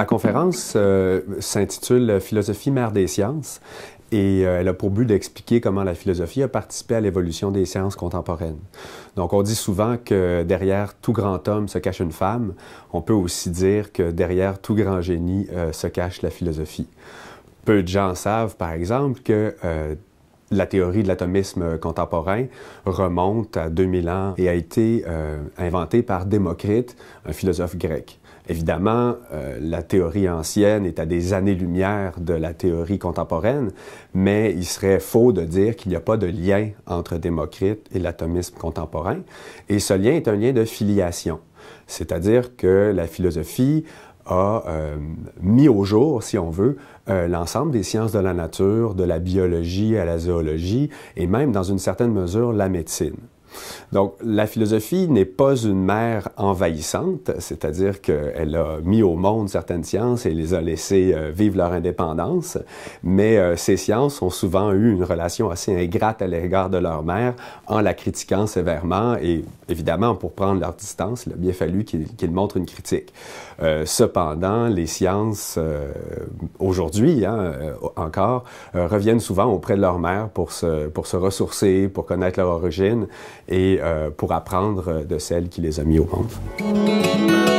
Ma conférence s'intitule « Philosophie, mère des sciences » et elle a pour but d'expliquer comment la philosophie a participé à l'évolution des sciences contemporaines. Donc, on dit souvent que derrière tout grand homme se cache une femme. On peut aussi dire que derrière tout grand génie se cache la philosophie. Peu de gens savent, par exemple, que la théorie de l'atomisme contemporain remonte à 2000 ans et a été inventée par Démocrite, un philosophe grec. Évidemment, la théorie ancienne est à des années-lumière de la théorie contemporaine, mais il serait faux de dire qu'il n'y a pas de lien entre Démocrite et l'atomisme contemporain. Et ce lien est un lien de filiation, c'est-à-dire que la philosophie a mis au jour, si on veut, l'ensemble des sciences de la nature, de la biologie à la zoologie, et même dans une certaine mesure la médecine. Donc, la philosophie n'est pas une mère envahissante, c'est-à-dire qu'elle a mis au monde certaines sciences et les a laissées vivre leur indépendance, mais ces sciences ont souvent eu une relation assez ingrate à l'égard de leur mère en la critiquant sévèrement et évidemment, pour prendre leur distance, il a bien fallu qu'ils montrent une critique. Cependant, les sciences, aujourd'hui encore, reviennent souvent auprès de leur mère pour se ressourcer, pour connaître leur origine et pour apprendre de celle qui les a mis au monde.